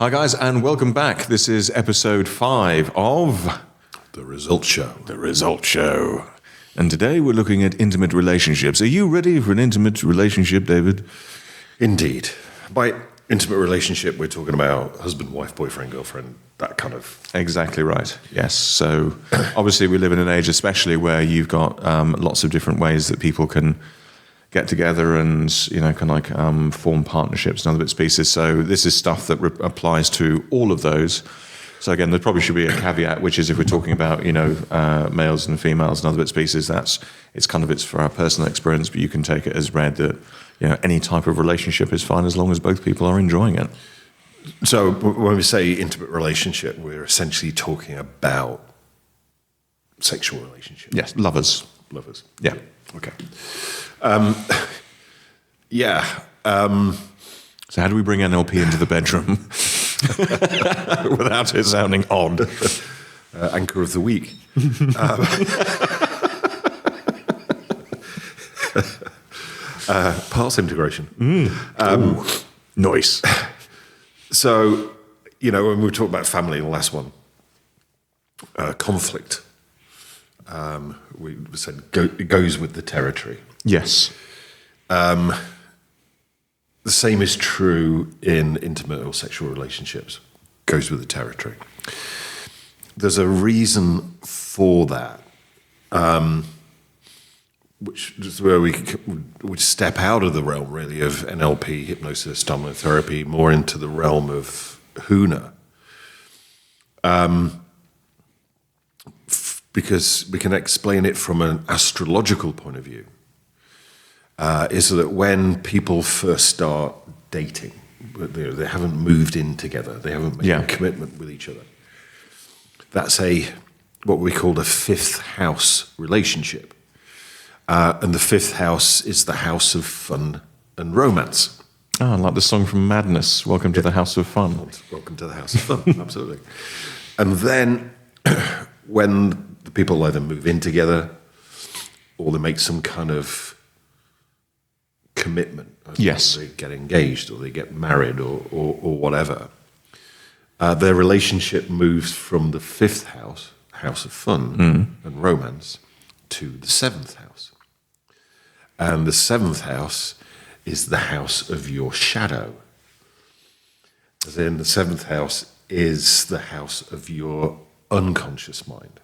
Hi guys, and welcome back. This is episode 5 of The Result Show. The Result Show. And today we're looking at intimate relationships. Are you ready for an intimate relationship, David? Indeed. By intimate relationship, we're talking about husband, wife, boyfriend, girlfriend, that kind of... Exactly right. Yes. So obviously we live in an age especially where you've got lots of different ways that people can get together and, you know, kind of like form partnerships and other bits and pieces. So this is stuff that applies to all of those. So again, there probably should be a caveat, which is if we're talking about, you know, males and females and other bits and pieces, it's for our personal experience, but you can take it as read that, you know, any type of relationship is fine as long as both people are enjoying it. So when we say intimate relationship, we're essentially talking about sexual relationships. Yes, lovers. Lovers. Yeah. Okay. So how do we bring NLP into the bedroom without it sounding odd? Anchor of the week. Parts integration. Nice. So, you know, when we were talking about family in the last one, conflict, we said it goes with the territory. Yes. The same is true in intimate or sexual relationships. Goes with the territory. There's a reason for that, which is where we would step out of the realm, really, of NLP, hypnosis, dominant therapy, more into the realm of Huna. Because we can explain it from an astrological point of view. Is that when people first start dating, they haven't moved in together, they haven't made a commitment with each other. That's what we call a fifth house relationship. And the fifth house is the house of fun and romance. Oh, like the song from Madness, Welcome to the House of Fun. Welcome to the House of Fun, absolutely. And then when the people either move in together or they make some kind of commitment. Yes. They get engaged or they get married or whatever. Their relationship moves from the fifth house, house of fun and romance, to the seventh house. And the seventh house is the house of your shadow. As in, the seventh house is the house of your unconscious mind.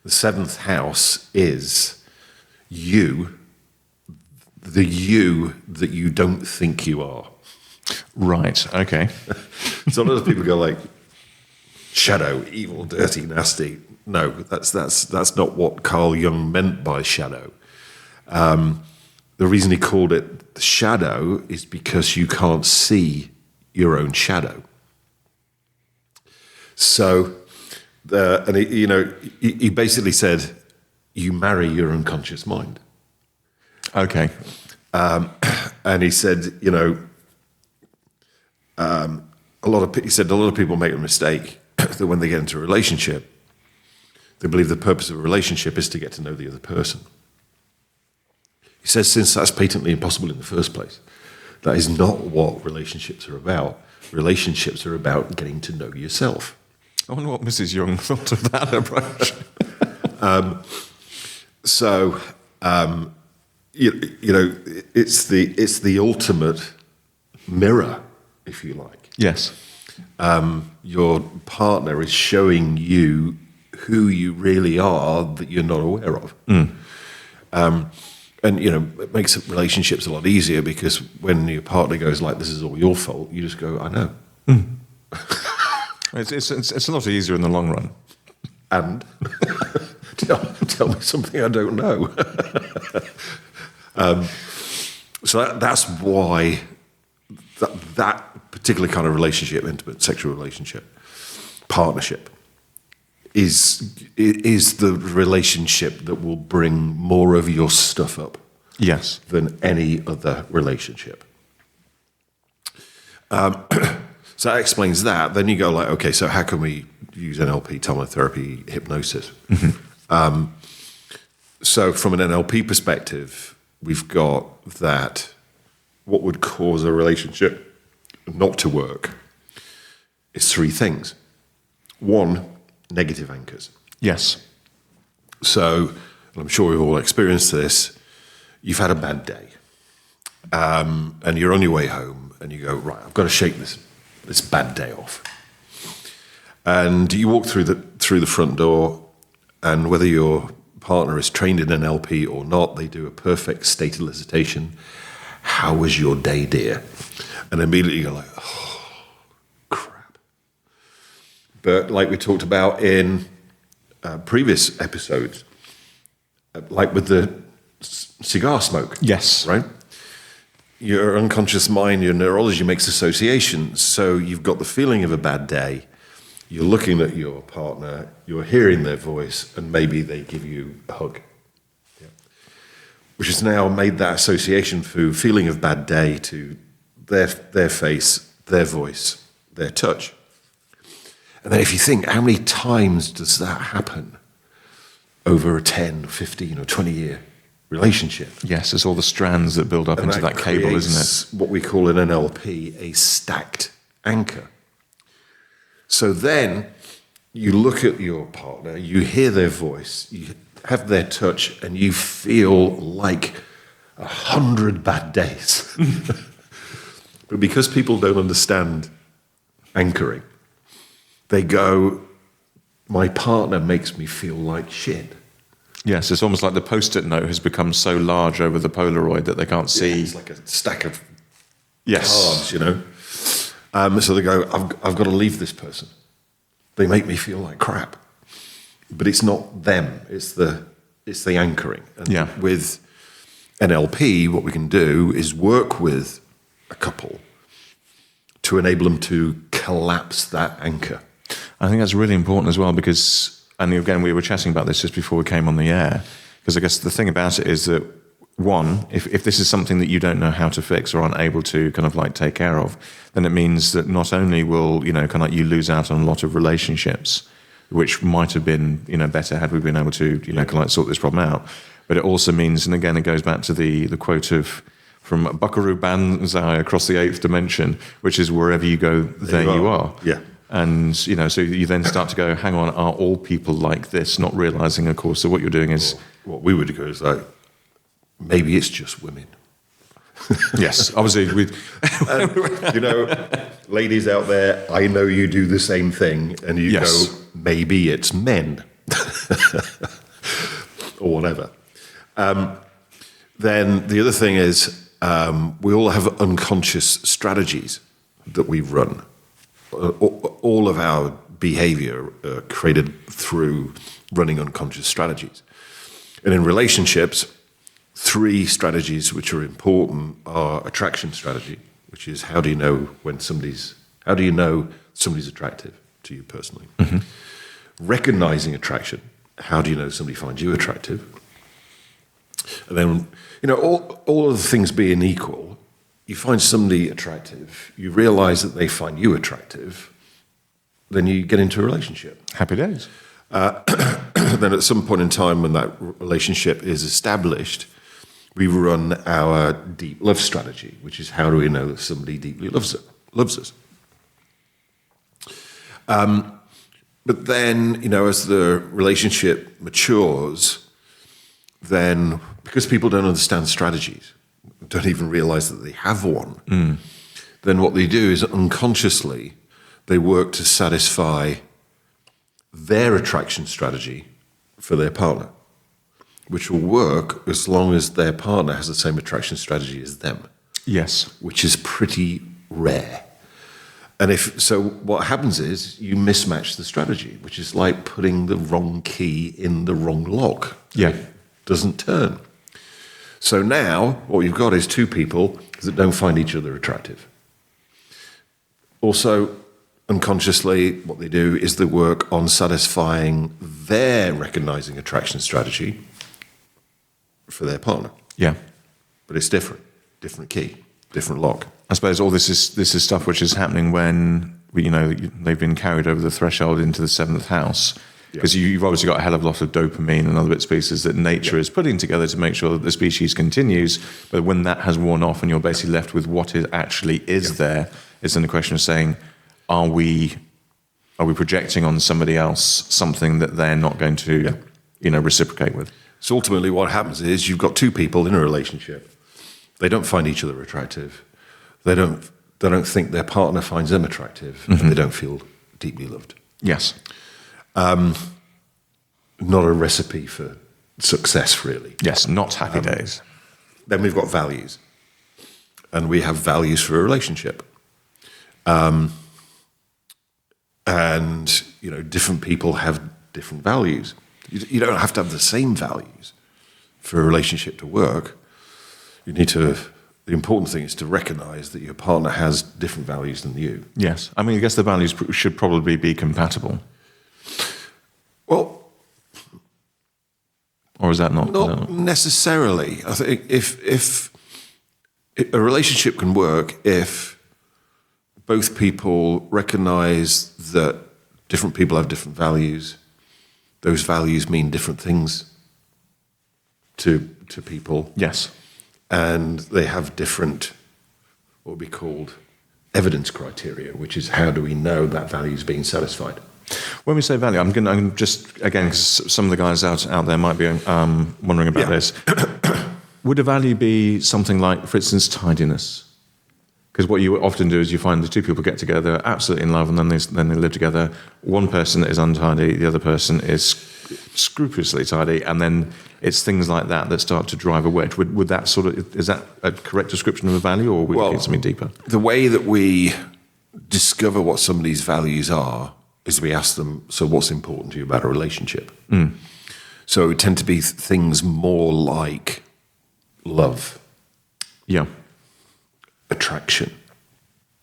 The seventh house is you, the you that you don't think you are. Right, okay. So a lot of people go like, shadow, evil, dirty, nasty. No, that's not what Carl Jung meant by shadow. The reason he called it the shadow is because you can't see your own shadow. So, he basically said, you marry your unconscious mind. Okay. And he said, you know, a lot of people make a mistake that when they get into a relationship, they believe the purpose of a relationship is to get to know the other person. He says, since that's patently impossible in the first place, that is not what relationships are about. Relationships are about getting to know yourself. I wonder what Mrs. Young thought of that approach. You know, it's the ultimate mirror, if you like. Yes. Your partner is showing you who you really are that you're not aware of. And, you know, it makes relationships a lot easier because when your partner goes like, this is all your fault, you just go, I know. It's a lot easier in the long run. And tell me something I don't know. So that's why that particular kind of relationship, intimate sexual relationship, partnership, is the relationship that will bring more of your stuff up. Yes. Than any other relationship. So that explains that. Then you go like, okay, so how can we use NLP, dominant therapy, hypnosis? So from an NLP perspective, we've got that what would cause a relationship not to work is three things. One, negative anchors. Yes. So, and I'm sure we've all experienced this, you've had a bad day, and you're on your way home, and you go, right, I've got to shake this bad day off. And you walk through the front door, and whether your partner is trained in NLP or not, they do a perfect state elicitation. How was your day, dear? And immediately you're like, oh, crap. But like we talked about in previous episodes, like with the cigar smoke. Yes. Right? Your unconscious mind, your neurology makes associations. So you've got the feeling of a bad day. You're looking at your partner, you're hearing their voice, and maybe they give you a hug. Yeah. Which has now made that association through feeling of bad day to their face, their voice, their touch. And then if you think, how many times does that happen over a 10, 15, or 20-year relationship? Yes, it's all the strands that build up into that cable, isn't it? What we call in NLP a stacked anchor. So then you look at your partner, you hear their voice, you have their touch, and you feel like 100 bad days. But because people don't understand anchoring, they go, my partner makes me feel like shit. Yes, it's almost like the Post-it note has become so large over the Polaroid that they can't see. Yeah, it's like a stack of yes. cards, you know. So they go, I've got to leave this person. They make me feel like crap. But it's not them. It's the anchoring. And yeah. With NLP, what we can do is work with a couple to enable them to collapse that anchor. I think that's really important as well because, and again, we were chatting about this just before we came on the air, because I guess the thing about it is that, one, if this is something that you don't know how to fix or aren't able to kind of like take care of, then it means that not only will, kind of like you lose out on a lot of relationships, which might have been, better had we been able to, kind of like sort this problem out, but it also means, and again, it goes back to the quote from Buckaroo Banzai across the eighth dimension, which is wherever you go, there you are. Yeah. And, so you then start to go, hang on, are all people like this? Not realizing, of course, that what you're doing is... What we would go is like, maybe it's just women. Yes, obviously. Ladies out there, I know you do the same thing. And you yes. go, maybe it's men. Or whatever. Then the other thing is, we all have unconscious strategies that we run. All of our behavior created through running unconscious strategies. And in relationships, three strategies which are important are attraction strategy, which is how do you know somebody's attractive to you personally? Mm-hmm. Recognizing attraction, how do you know somebody finds you attractive? And then, all of the things being equal, you find somebody attractive, you realize that they find you attractive, then you get into a relationship. Happy days. Then at some point in time when that relationship is established, we run our deep love strategy, which is how do we know that somebody deeply loves us? But then, as the relationship matures, then because people don't understand strategies, don't even realize that they have one, then what they do is unconsciously they work to satisfy their attraction strategy for their partner, which will work as long as their partner has the same attraction strategy as them. Yes. Which is pretty rare. And what happens is you mismatch the strategy, which is like putting the wrong key in the wrong lock. Yeah. It doesn't turn. So now what you've got is two people that don't find each other attractive. Also, unconsciously, what they do is they work on satisfying their recognizing attraction strategy for their partner. Yeah. But it's different key, different lock. I suppose all this is stuff which is happening when they've been carried over the threshold into the seventh house. Because you've obviously got a hell of a lot of dopamine and other bits and pieces that nature is putting together to make sure that the species continues. But when that has worn off and you're basically left with what it actually is there, it's then a question of saying, are we are we projecting on somebody else something that they're not going to, reciprocate with? So ultimately what happens is you've got two people in a relationship. They don't find each other attractive. They don't think their partner finds them attractive. And they don't feel deeply loved. Yes. Not a recipe for success, really. Yes, not happy days. Then we've got values. And we have values for a relationship. And, different people have different values. You don't have to have the same values for a relationship to work. The important thing is to recognize that your partner has different values than you. Yes. I mean, I guess the values should probably be compatible. Well, or is that not? Not necessarily. I think if a relationship can work if both people recognize that different people have different values, those values mean different things to people. Yes. And they have different, what would be called evidence criteria, which is how do we know that value is being satisfied? When we say value, I'm just, again, because some of the guys out there might be wondering about this. Would a value be something like, for instance, tidiness? Because what you often do is you find the two people get together, absolutely in love, and then they live together. One person is untidy, the other person is scrupulously tidy, and then it's things like that start to drive a wedge. Would that is that a correct description of a value, or would it be something deeper? The way that we discover what somebody's values are is we ask them, so what's important to you about a relationship? So it would tend to be things more like love. Yeah. Attraction,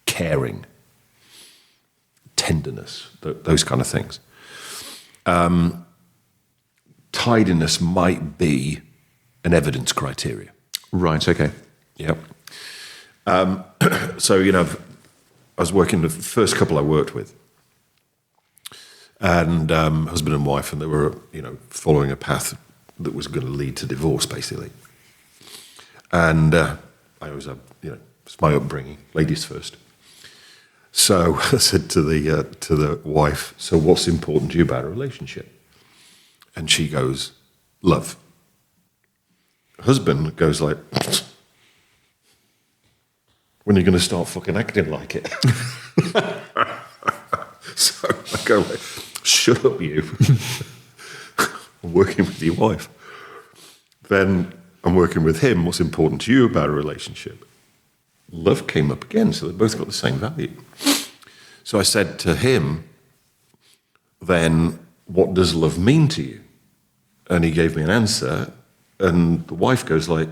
caring, tenderness, those kind of things. Tidiness might be an evidence criteria. Right, okay. Yep. So, I was working with the first couple I worked with, and husband and wife, and they were, following a path that was going to lead to divorce, basically. And I always have, it's my upbringing, ladies first. So I said to the wife, so what's important to you about a relationship? And she goes, love. Husband goes like, when are you going to start fucking acting like it? So I go like, shut up, you. I'm working with your wife. Then I'm working with him. What's important to you about a relationship? Love came up again, so they both got the same value. So I said to him, then what does love mean to you? And he gave me an answer, and the wife goes like,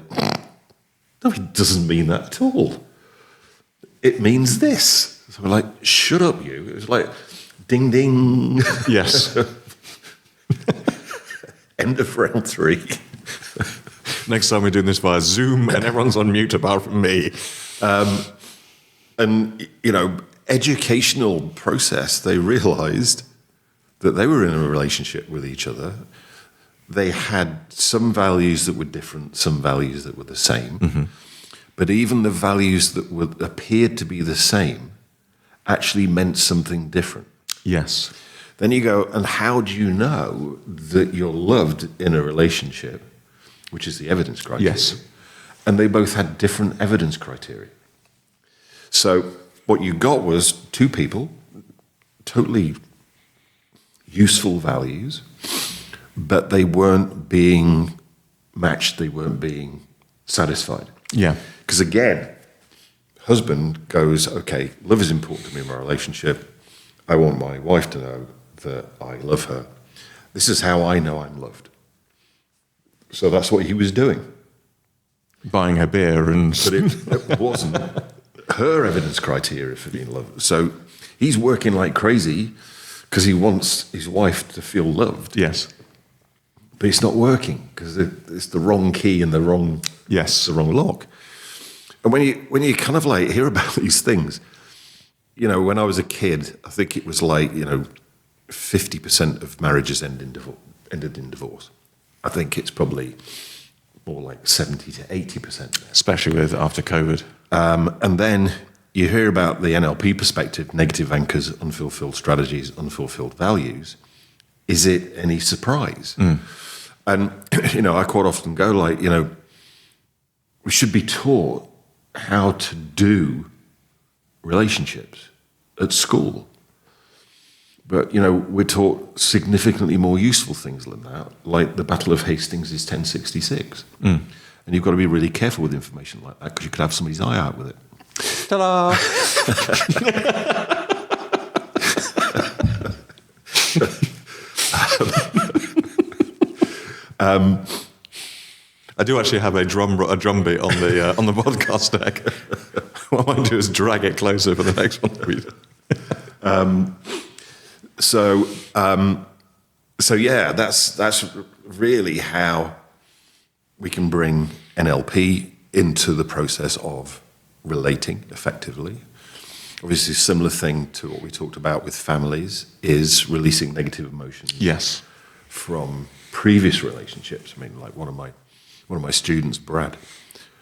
no, it doesn't mean that at all. It means this. So we're like, shut up, you. It was like, ding, ding. Yes. End of round 3. Next time we're doing this via Zoom and everyone's on mute apart from me. And, educational process, they realized that they were in a relationship with each other. They had some values that were different, some values that were the same. Mm-hmm. But even the values that appeared to be the same actually meant something different. Yes. Then you go, and how do you know that you're loved in a relationship, which is the evidence criteria? Yes. And they both had different evidence criteria. So what you got was two people, totally useful values, but they weren't being matched, they weren't being satisfied. Yeah. Because again, husband goes, okay, love is important to me in my relationship. I want my wife to know that I love her. This is how I know I'm loved. So that's what he was doing. Buying her beer and... But it wasn't her evidence criteria for being loved. So he's working like crazy because he wants his wife to feel loved. Yes. But it's not working because it's the wrong key and the wrong lock. And when you kind of like hear about these things, when I was a kid, I think it was like 50% of marriages ended in divorce. I think it's probably more like 70 to 80% now. Especially with after COVID. And then you hear about the NLP perspective, negative anchors, unfulfilled strategies, unfulfilled values. Is it any surprise? And, I quite often go like, we should be taught how to do relationships at school. But, we're taught significantly more useful things than that, like the Battle of Hastings is 1066. And you've got to be really careful with information like that because you could have somebody's eye out with it. Ta-da! I do actually have a drum beat on the podcast deck. What I might do is drag it closer for the next one. So yeah, that's really how we can bring NLP into the process of relating effectively. Obviously, a similar thing to what we talked about with families is releasing negative emotions. Yes. From previous relationships. I mean, like one of my students, Brad,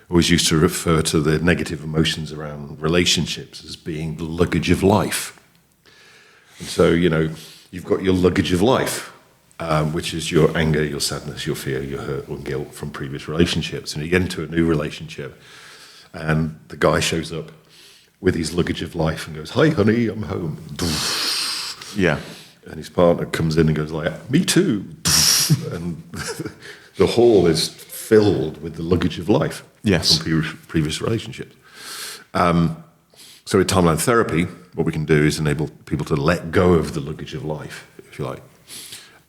always used to refer to the negative emotions around relationships as being the luggage of life. And so, you've got your luggage of life, which is your anger, your sadness, your fear, your hurt or guilt from previous relationships. And you get into a new relationship, and the guy shows up with his luggage of life and goes, "Hi, honey, I'm home." Yeah. And his partner comes in and goes like, "Me too." And the hall is filled with the luggage of life. Yes. From previous relationships. So with timeline therapy, what we can do is enable people to let go of the luggage of life, if you like.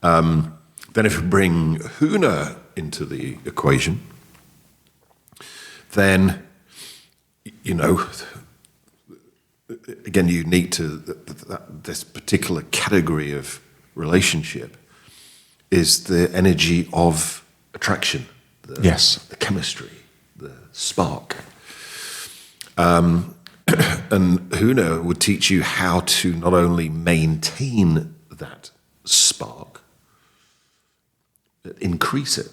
Then if we bring Huna into the equation, then, again, unique to this particular category of relationship is the energy of attraction, the chemistry, the spark. And Huna would teach you how to not only maintain that spark, but increase it.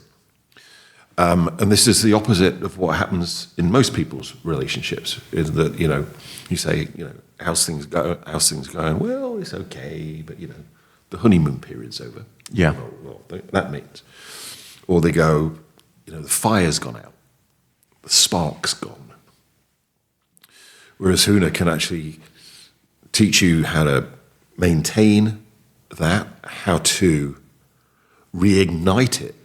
And this is the opposite of what happens in most people's relationships, is that, you say, how's things going? Well, it's okay, but, the honeymoon period's over. Yeah. Well, that means. Or they go, the fire's gone out, the spark's gone. Whereas Huna can actually teach you how to maintain that, how to reignite it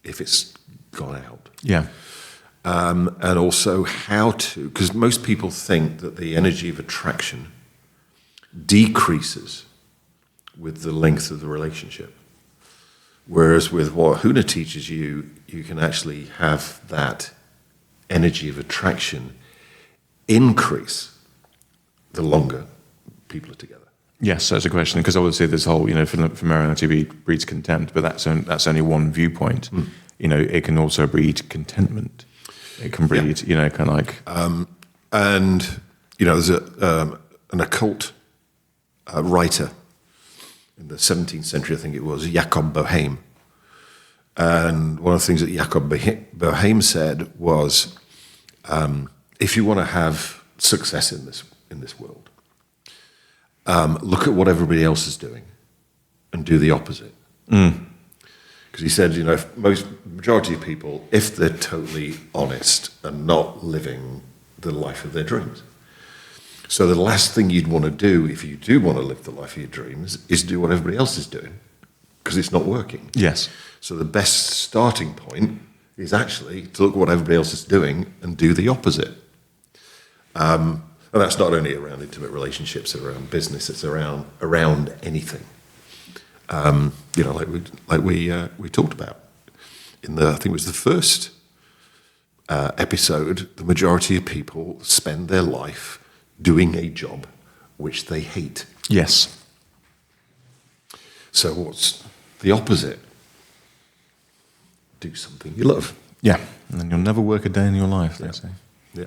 if it's gone out. Yeah. And also how to, because most people think that the energy of attraction decreases with the length of the relationship. Whereas with what Huna teaches you, you can actually have that energy of attraction increase the longer people are together. Yes, that's a question, because obviously this whole, familiarity breeds contempt, but that's only one viewpoint. It can also breed contentment. It can breed, kind of like... there's an occult writer in the 17th century, I think it was, Jacob Boehme. And one of the things that Jacob Boehme said was, if you want to have success in this world, look at what everybody else is doing and do the opposite. Because he said, if majority of people, if they're totally honest and not living the life of their dreams. So the last thing you'd want to do if you do want to live the life of your dreams is do what everybody else is doing, because it's not working. Yes. So the best starting point is actually to look at what everybody else is doing and do the opposite. And that's not only around intimate relationships, it's around business, it's around anything. Like we talked about in I think it was the first episode. The majority of people spend their life doing a job which they hate. Yes. So what's the opposite? Do something you love. Yeah, and then you'll never work a day in your life, they say. Yeah.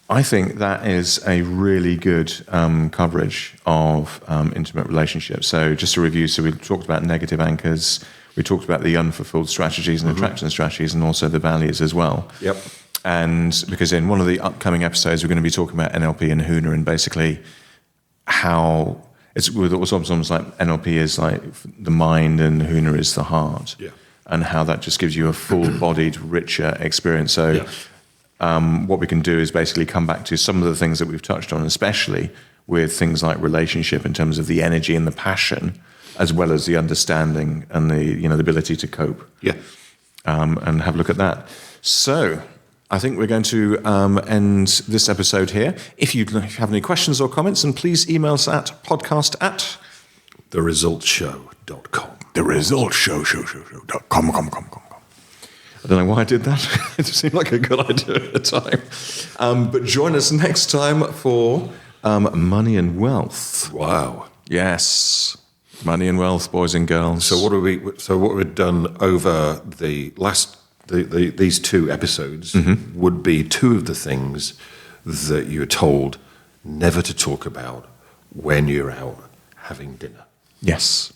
I think that is a really good coverage of intimate relationships. So just to review, so we talked about negative anchors, we talked about the unfulfilled strategies and attraction strategies, and also the values as well. Yep. And because in one of the upcoming episodes, we're going to be talking about NLP and Huna, and basically how it's almost like NLP is like the mind and Huna is the heart. Yeah. And how that just gives you a full-bodied, richer experience. So what we can do is basically come back to some of the things that we've touched on, especially with things like relationship in terms of the energy and the passion, as well as the understanding and the ability to cope. Yeah. And have a look at that. So I think we're going to end this episode here. If you have any questions or comments, then please email us at theresultshow.com. theresultshow.com. I don't know why I did that. It seemed like a good idea at the time. But join us next time for Money and Wealth. Wow. Yes. Money and wealth, boys and girls. So what we've done over the last these 2 episodes would be 2 of the things that you're told never to talk about when you're out having dinner. Yes.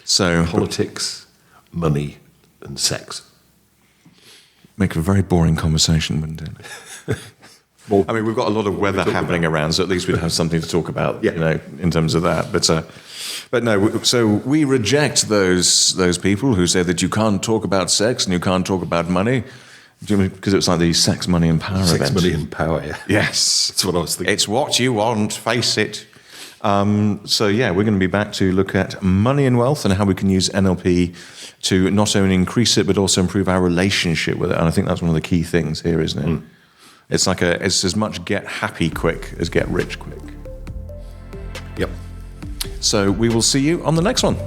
So Politics, money, and sex. Make a very boring conversation, wouldn't it? Well, I mean, we've got a lot of weather happening around, so at least we'd have something to talk about, in terms of that. But no, so we reject those people who say that you can't talk about sex and you can't talk about money, because it's like the sex, money, and power event. Sex, money, and power, yeah. Yes. That's what I was thinking. It's what you want, face it. So yeah, we're going to be back to look at money and wealth and how we can use NLP to not only increase it, but also improve our relationship with it. And I think that's one of the key things here, isn't it? It's it's as much get happy quick as get rich quick. Yep. So we will see you on the next one.